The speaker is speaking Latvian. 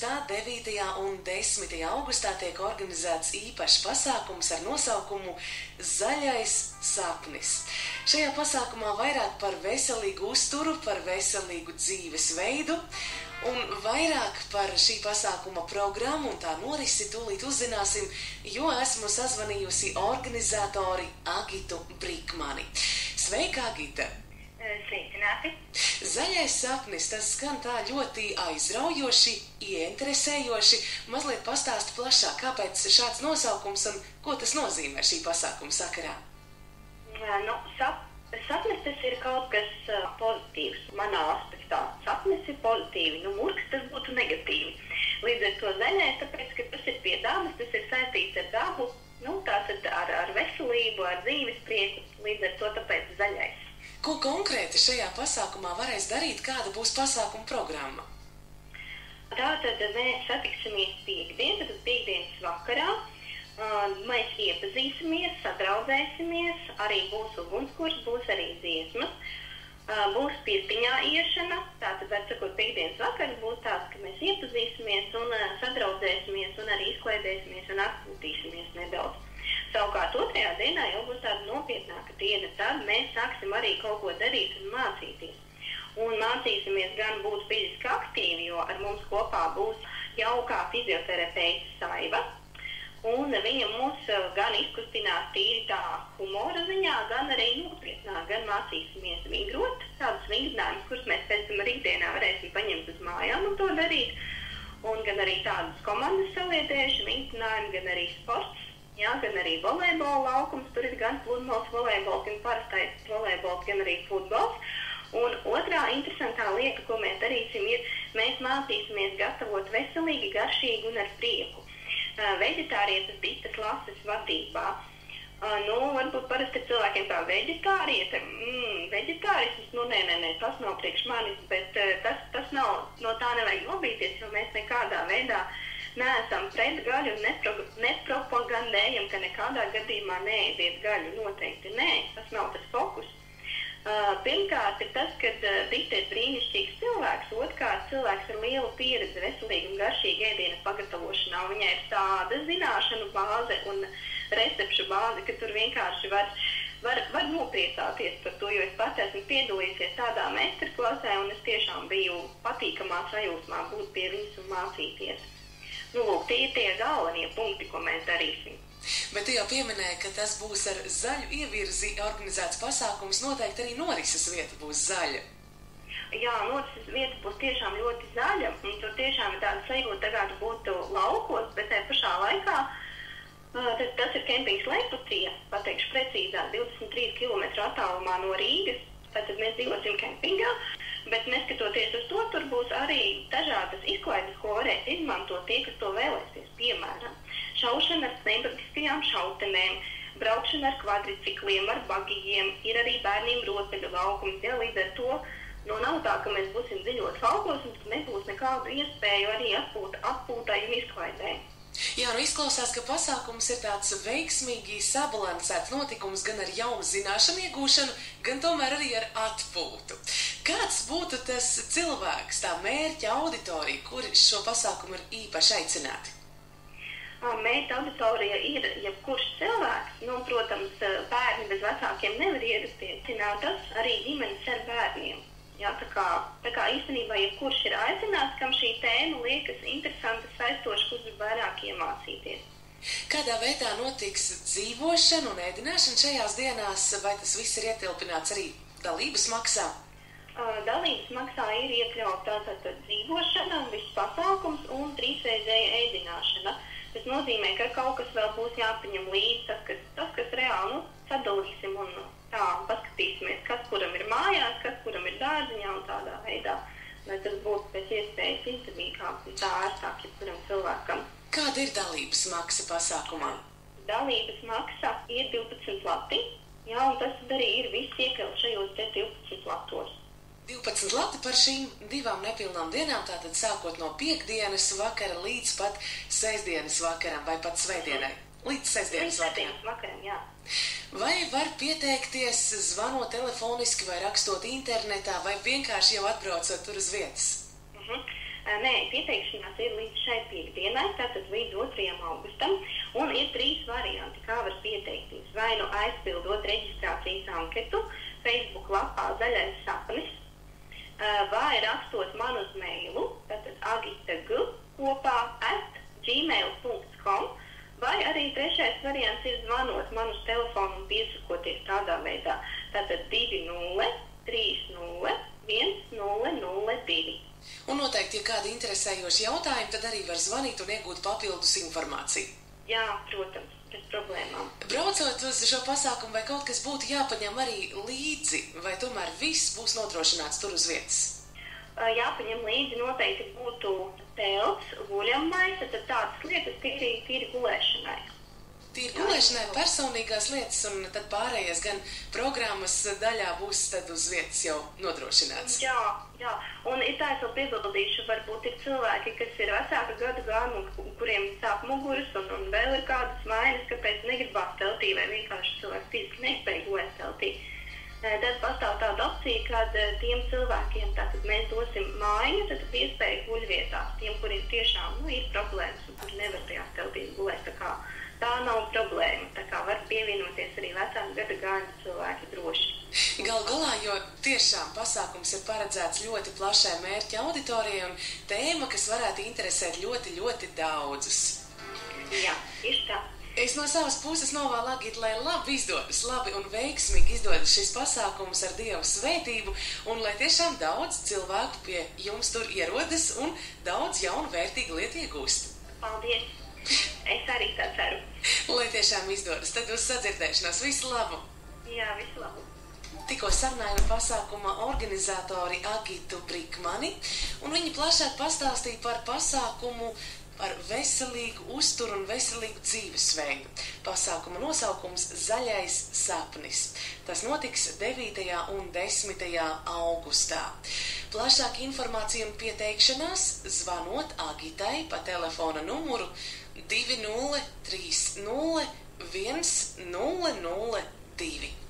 9. un 10. augustā tiek organizēts īpašs pasākums ar nosaukumu Zaļais sapnis. Šajā pasākumā vairāk par veselīgu uzturu, par veselīgu dzīvesveidu un vairāk par šī pasākuma programmu un tā norisi tūlīt uzzināsim, jo esmu sazvanījusi organizatori Agitu Brikmani. Sveika, Agita! Sveicināti! Zaļais sapnis, tas skan tā ļoti aizraujoši, ieinteresējoši. Mazliet pastāsti plašāk, kāpēc šāds nosaukums un ko tas nozīmē šī pasākuma sakarā? Sapnis tas ir kaut kas pozitīvs manā aspektā. Sapnis ir pozitīvi, murgs tas būtu negatīvi. Līdz ar to zaļais, tāpēc, ka tas ir pie dabas, tas ir saistīts ar dabu, tātad ar veselību, ar dzīves prieku, līdz ar to tāpēc zaļais. Ko konkrēti šajā pasākumā varēs darīt, kāda būs pasākuma programma? Tātad mēs satiksimies piekdienas vakarā. Mēs iepazīsimies, sadraudzēsimies, arī būs ugunskurs, būs arī dziesmas, būs pirtiņā iešana, tātad, var sakot, piekdienas vakars būs tāds, ka mēs iepazīsimies un sadraudzēsimies un arī izklaidēsimies un atpūtīsimies nedaudz. Savukārt otrajā dienā jau būs tāda nopietnāka diena, tad mēs sāksim arī kaut ko darīt un mācīties. Un mācīsimies gan būt fiziski aktīvi, jo ar mums kopā būs jaukā fizioterapeite Saiva. Un viņa mūs gan izkustinās tīri tā humora ziņā, gan arī nopietnā, gan mācīsimies vingrot, tādus vingrinājumus, kurus mēs pēc tam arī ikdienā varēsim paņemt uz mājām un to darīt. Un gan arī tādus komandas saliedējuši vingrinājumi, gan arī sports, gan arī volejbola laukums, tur ir gan pludmales volejbols, gan parastais volejbols, gan arī futbols. Un otrā interesantā lieta, ko mēs darīsim, ir, mēs mācīsimies gatavot veselīgi, garšīgi un ar prieku. Veģetārietas Ditas Lases vadībā. Varbūt parasti cilvēkiem tā veģetārieta, veģetārisms, nē, tas nav priekš manis, bet tas nav, no tā nevajag nobīties, jo mēs nekādā veidā neesam pret gaļu un nepropagandējam, ka nekādā gadījumā neēdiet gaļu, noteikti nē, tas nav tas fokus. Pirmkārt ir tas, ka Dita ir brīnišķīgs cilvēks, otrkārt cilvēks ar lielu pieredzi veselīgu un garšīgu ēdienu pagatavošanā. Viņai ir tāda zināšanu bāze un recepšu bāze, ka tur vienkārši var nopriecāties par to, jo es pats esmu piedalījusies tādā meistarklasē un es tiešām biju patīkamā sajūsmā būt pie viņas un mācīties. Tie ir tie galvenie punkti, ko mēs darīsim. Bet tu jau pieminēji, ka tas būs ar zaļu ievirzi organizēts pasākums, noteikti arī norises vieta būs zaļa. Jā, norises vieta būs tiešām ļoti zaļa, un tur tiešām ir tāda sajūta, tagad būtu laukos, bet tajā pašā laikā tas ir kempings Leipucija, pateikšu precīzāk, 23 km attālumā no Rīgas, tātad mēs dzīvosim kempingā, bet neskatoties uz to, tur būs arī dažādas izklaides, ko varēs izmantot tie, kas to vēlēsies, piemēram. Šaušana ar pneumatiskajām šautenēm, braukšana ar kvadricikliem, ar bagijiem, ir arī bērniem rotaļu laukums. Ja, līdz ar to nav tā, ka mēs būsim dziļot laukos un nebūs nekādu iespēju arī atpūtai un izklaidē. Jā, izklausās, ka pasākums ir tāds veiksmīgi sabalansēts notikums gan ar jaunu zināšanu iegūšanu, gan tomēr arī ar atpūtu. Kāds būtu tas cilvēks, tā mērķa auditorija, kuri šo pasākumu ir īpaši aicināti? Mērķa auditorija ir jebkurš cilvēks, protams, bērni bez vecākiem nevar ierasties, tas arī ģimenes ar bērniem. Jā, tā kā īstenībā jebkurš ir aicināts, kam šī tēma liekas interesanta, saistoša, kurš ir vairāk iemācīties. Kādā veidā notiks dzīvošana un ēdināšana šajās dienās, vai tas viss ir ietilpināts arī dalības maksā? Dalības maksā ir iekļauta tātad dzīvošana, viss pasākums un 3-reizēja ēdināšana. Tas nozīmē, ka kaut kas vēl būs jāpaņem līdzi, tas, kas reāli sadalīsim un tā paskatīsimies, kas kuram ir mājās, kas kuram ir dārziņā un tādā veidā, lai tas būtu pēc iespējas izdevīgāk un tā ērtāk jebkuram cilvēkam. Kāda ir dalības maksa pasākumā? Dalības maksa ir 12 lati, un tas arī ir viss iekļauts šajos 12 latos. 12 lati par šīm 2 nepilnām dienām, tātad sākot no piekdienas vakara līdz pat sestdienas vakaram vai pat svētdienai. Līdz sestdienas vakaram, jā. Vai var pieteikties, zvanot telefoniski vai rakstot internetā, vai vienkārši jau atbraucot tur uz vietas? Nē, pieteikšanās ir līdz šai piekdienai, tātad līdz 2. augustam, un ir 3 varianti, kā var pieteikties. Vai nu aizpildot reģistrācijas anketu Facebook lapā Zaļais sapnis, vai rakstot man uz mailu, tātad agitag@gmail.com, vai arī 3. variants ir zvanot man uz telefonu un piesakoties tādā veidā, tātad 20 30 1002. Un noteikti, ja kādi interesējoši jautājumi, tad arī var zvanīt un iegūt papildus informāciju. Jā, protams, bez problēmām. Braucot uz šo pasākumu, vai kaut kas būtu jāpaņem arī līdzi, vai tomēr viss būs nodrošināts tur uz vietas? Jāpaņem līdzi noteikti būtu telts, guļamais, tad tādas lietas tīri gulēšanai. Tīri gulēšanai personīgās lietas, un tad pārējais gan programmas daļā būs tad uz vietas jau nodrošināts. Jā, un ir tā, es vēl piebildīšu, varbūt ir cilvēki, kas ir vecāka gadu gājuma, kuriem sāp muguras, un vēl ir kādas vainas, kāpēc negribās teltī, vai vienkārši cilvēks fiziski nespēja gulēt teltī. Tad pastāv tāda opcija, kad tiem cilvēkiem tātad mēs dosim mājiņu, tad iespēju guļvietās, tiem, kuriem tiešām ir problēmas, un kuri nevar tajās teltīs gulēt, tā nav problēma, tā kā var pievienoties arī vecāku gadu gājuma cilvēki droši. Gal galā, jo tiešām pasākums ir paredzēts ļoti plašai mērķa auditorijai un tēma, kas varētu interesēt ļoti, ļoti daudzus. Jā, tieši tā. Es no savas puses novēlu Agita, lai labi izdodas, labi un veiksmīgi izdodas šis pasākums ar Dieva svētību, un lai tiešām daudz cilvēku pie jums tur ierodas un daudz jaunu vērtīgu lietu iegūst. Paldies! Es arī tā ceru. Lai tiešām izdodas, tad uz sadzirdēšanos. Visu labu! Jā, visu labu! Tikko sarunājām pasākuma organizatori Agitu Brikmani, un viņi plašāk pastāstīja par pasākumu par veselīgu uzturu un veselīgu dzīvesveidu. Pasākuma nosaukums Zaļais sapnis. Tas notiks 9. un 10. augustā. Plašāka informācija un pieteikšanās zvanot Agitai pa telefona numuru 20 30 1002.